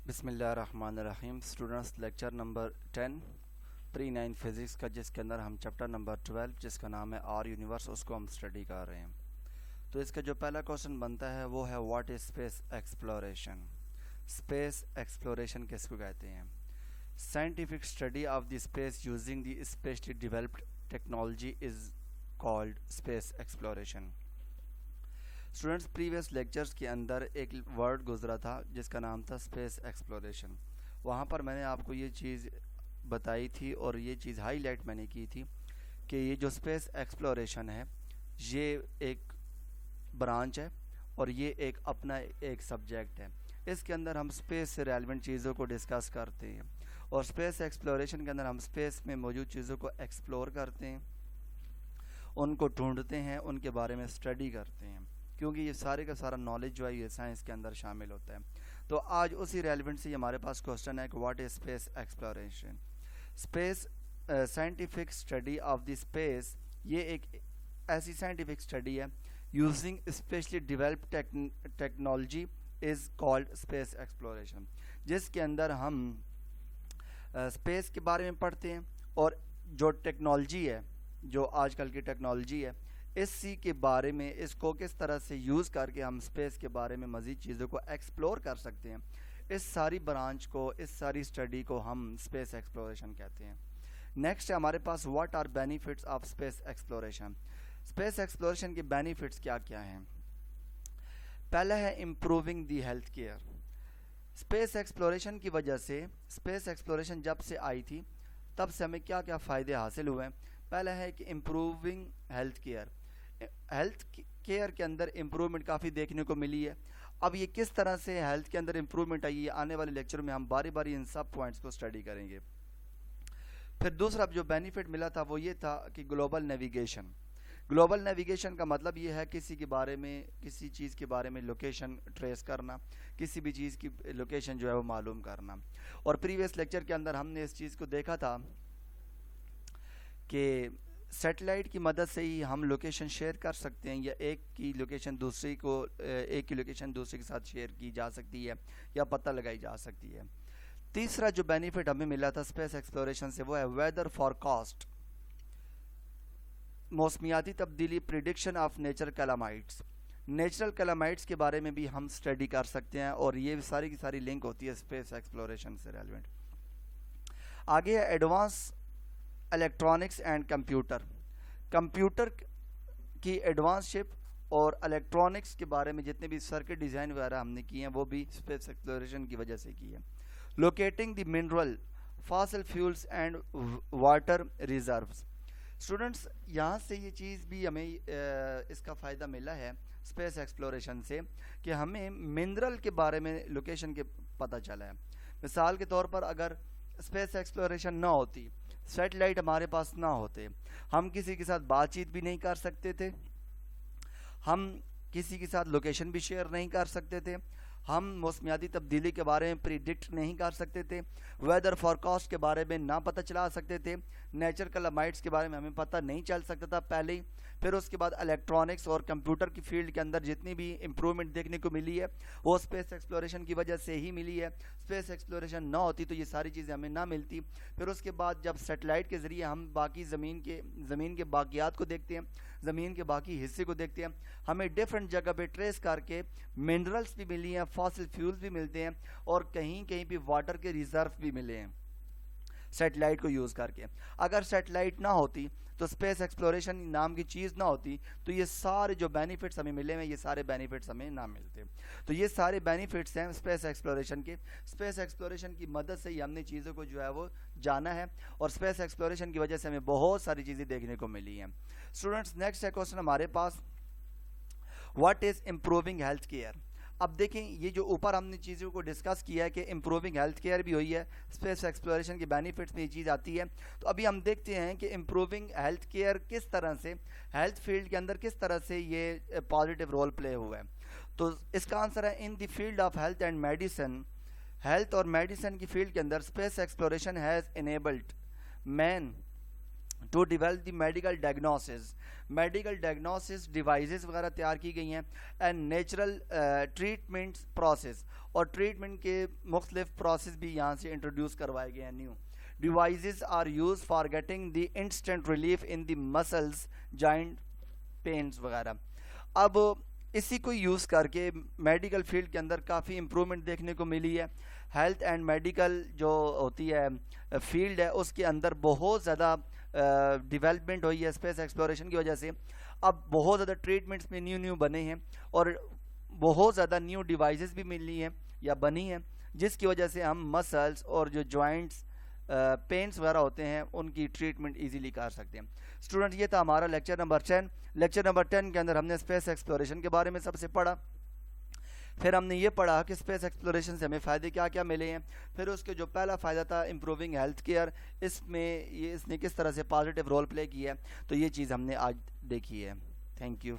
بسم اللہ الرحمن الرحیم اسٹوڈنٹس لیکچر نمبر 10 پری 9 فزکس کا، جس کے اندر ہم چیپٹر نمبر 12 جس کا نام ہے آر یونیورس، اس کو ہم اسٹڈی کر رہے ہیں. تو اس کا جو پہلا کوشچن بنتا ہے وہ ہے what is space exploration. Space exploration کس کو کہتے ہیں؟ Scientific study of the space using the specially developed technology is called space exploration. Students previous lectures کے اندر ایک ورڈ گزرا تھا جس کا نام تھا اسپیس ایکسپلوریشن. وہاں پر میں نے آپ کو یہ چیز بتائی تھی اور یہ چیز ہائی لائٹ میں نے کی تھی کہ یہ جو اسپیس ایکسپلوریشن ہے یہ ایک برانچ ہے اور یہ ایک اپنا ایک سبجیکٹ ہے. اس کے اندر ہم اسپیس سے ریلیونٹ چیزوں کو ڈسکس کرتے ہیں اور اسپیس ایکسپلوریشن کے اندر ہم اسپیس میں موجود چیزوں کو ایکسپلور کرتے ہیں، ان کو ڈھونڈتے ہیں، ان کے بارے میں اسٹڈی کرتے ہیں، کیونکہ یہ سارے کا سارا نالج جو ہے یہ سائنس کے اندر شامل ہوتا ہے. تو آج اسی ریلیونٹ سے ہمارے پاس کوسچن ہے کہ what is space exploration. Space scientific study of the space, یہ ایک ایسی سائنٹیفک اسٹڈی ہے using specially developed technology is called space exploration, جس کے اندر ہم اسپیس کے بارے میں پڑھتے ہیں اور جو ٹیکنالوجی ہے، جو آج کل کی ٹیکنالوجی ہے، اسی کے بارے میں اس کو کس طرح سے یوز کر کے ہم اسپیس کے بارے میں مزید چیزوں کو ایکسپلور کر سکتے ہیں. اس ساری برانچ کو، اس ساری اسٹڈی کو ہم اسپیس ایکسپلوریشن کہتے ہیں. نیکسٹ ہے ہمارے پاس what are benefits of space exploration. Space exploration کے بینیفٹس کیا کیا ہیں؟ پہلا ہے improving the health care. Space exploration کی وجہ سے، اسپیس ایکسپلوریشن جب سے آئی تھی تب سے ہمیں کیا کیا فائدے حاصل ہوئے ہیں؟ پہلا ہے کہ improving health care. Health care کے اندر امپرومنٹ کافی دیکھنے کو ملی ہے. اب یہ کس طرح سے ہیلتھ کے اندر امپرومنٹ آئی ہے، آنے والے لیکچر میں ہم باری باری ان سب پوائنٹس کو اسٹڈی کریں گے. پھر دوسرا جو بینیفٹ ملا تھا وہ یہ تھا کہ گلوبل نیویگیشن. گلوبل نیویگیشن کا مطلب یہ ہے کسی کے بارے میں، کسی چیز کے بارے میں لوکیشن ٹریس کرنا، کسی بھی چیز کی لوکیشن جو ہے وہ معلوم کرنا. اور پریویس لیکچر کے اندر ہم نے اس چیز کو دیکھا تھا کہ سیٹلائٹ کی مدد سے ہی ہم لوکیشن شیئر کر سکتے ہیں، یا ایک کی لوکیشن دوسری کے ساتھ شیئر کی جا سکتی ہے یا پتہ لگائی جا سکتی ہے. تیسرا جو بینیفٹ ہمیں ملا تھا اسپیس ایکسپلوریشن سے وہ ہے ویدر فارکاسٹ، موسمیاتی تبدیلی، پریڈکشن آف نیچرل کلامائٹس. نیچرل کلامائٹس کے بارے میں بھی ہم اسٹڈی کر سکتے ہیں اور یہ ساری کی ساری لنک ہوتی ہے اسپیس ایکسپلوریشن سے ریلیونٹ. آگے ہے ایڈوانس الیکٹرانکس اینڈ کمپیوٹر کی ایڈوانس شپ اور الیکٹرانکس کے بارے میں جتنے بھی سرکٹ ڈیزائن وغیرہ ہم نے کی ہیں وہ بھی اسپیس ایکسپلوریشن کی وجہ سے کی ہے. Locating the mineral, fossil fuels and water reserves. Students یہاں سے یہ چیز بھی ہمیں اس کا فائدہ ملا ہے اسپیس ایکسپلوریشن سے کہ ہمیں منرل کے بارے میں لوکیشن کے پتہ چلا ہے. مثال کے طور پر اگر اسپیس ایکسپلوریشن نہ ہوتی، سیٹلائٹ ہمارے پاس نہ ہوتے، ہم کسی کے ساتھ بات چیت بھی نہیں کر سکتے تھے، ہم کسی کے ساتھ لوکیشن بھی شیئر نہیں کر سکتے تھے، ہم موسمیاتی تبدیلی کے بارے میں پریڈکٹ نہیں کر سکتے تھے، ویدر فارکاسٹ کے بارے میں نہ پتہ چلا سکتے تھے، نیچرل کلامائٹس کے بارے میں ہمیں پتہ نہیں چل سکتا تھا پہلے ہی. پھر اس کے بعد الیکٹرانکس اور کمپیوٹر کی فیلڈ کے اندر جتنی بھی امپرومنٹ دیکھنے کو ملی ہے وہ اسپیس ایکسپلوریشن کی وجہ سے ہی ملی ہے. اسپیس ایکسپلوریشن نہ ہوتی تو یہ ساری چیزیں ہمیں نہ ملتی. پھر اس کے بعد جب سیٹلائٹ کے ذریعے ہم باقی زمین کے باقیات کو دیکھتے ہیں، زمین کے باقی حصے کو دیکھتے ہیں، ہمیں ڈفرینٹ جگہ پہ ٹریس کر کے منرلس بھی ملی ہیں، فاسل فیولز بھی ملتے ہیں اور کہیں کہیں بھی واٹر کے ریزرو بھی ملے ہیں سیٹلائٹ کو یوز کر کے. اگر سیٹلائٹ نہ ہوتی تو اسپیس ایکسپلوریشن نام کی چیز نہ ہوتی تو یہ سارے جو بینیفٹس ہمیں ملے ہیں یہ سارے بینیفٹس ہمیں نہ ملتے. تو یہ سارے بینیفٹس ہیں اسپیس ایکسپلوریشن کے. اسپیس ایکسپلوریشن کی مدد سے ہی ہم نے چیزوں کو جو ہے وہ جانا ہے اور اسپیس ایکسپلوریشن کی وجہ سے ہمیں بہت ساری چیزیں دیکھنے کو ملی ہیں. اسٹوڈنٹس نیکسٹ ہے کوسچن ہمارے پاس what is improving health care. اب دیکھیں یہ جو اوپر ہم نے چیزوں کو ڈسکس کیا ہے کہ امپروونگ ہیلتھ کیئر بھی ہوئی ہے، اسپیس ایکسپلوریشن کے بینیفٹس میں یہ چیز آتی ہے. تو ابھی ہم دیکھتے ہیں کہ امپروونگ ہیلتھ کیئر کس طرح سے ہیلتھ فیلڈ کے اندر کس طرح سے یہ پازیٹیو رول پلے ہوا ہے. تو اس کا آنسر ہے in the field of health and medicine. Health اور میڈیسن کی فیلڈ کے اندر space exploration has enabled man to develop the medical diagnosis devices وغیرہ تیار کی گئی ہیں، اینڈ نیچرل ٹریٹمنٹ پروسیس، اور ٹریٹمنٹ کے مختلف پروسیس بھی یہاں سے انٹروڈیوس کروائے گئے ہیں new. Devices are use for getting the instant relief in the muscles joint pains وغیرہ. اب اسی کو یوز کر کے میڈیکل فیلڈ کے اندر کافی امپرومنٹ دیکھنے کو ملی ہے. ہیلتھ اینڈ میڈیکل جو ہوتی ہے فیلڈ ہے اس کے اندر بہت زیادہ ڈیولپمنٹ ہوئی ہے اسپیس ایکسپلوریشن کی وجہ سے. اب بہت زیادہ ٹریٹمنٹس میں نیو بنے ہیں اور بہت زیادہ نیو ڈیوائسز بھی ملی ہیں یا بنی ہیں، جس کی وجہ سے ہم مسلس اور جو جوائنٹس پینس وغیرہ ہوتے ہیں ان کی ٹریٹمنٹ ایزیلی کر سکتے ہیں. اسٹوڈنٹ یہ تھا ہمارا لیکچر نمبر 10. لیکچر نمبر 10 کے اندر ہم نے اسپیس ایکسپلوریشن کے بارے میں سب سے پڑھا. پھر ہم نے یہ پڑھا کہ اسپیس ایکسپلوریشن سے ہمیں فائدے کیا کیا ملے ہیں. پھر اس کے جو پہلا فائدہ تھا امپروونگ ہیلتھ کیئر، اس نے کس طرح سے پازیٹیو رول پلے کیا ہے، تو یہ چیز ہم نے آج دیکھی ہے. Thank you.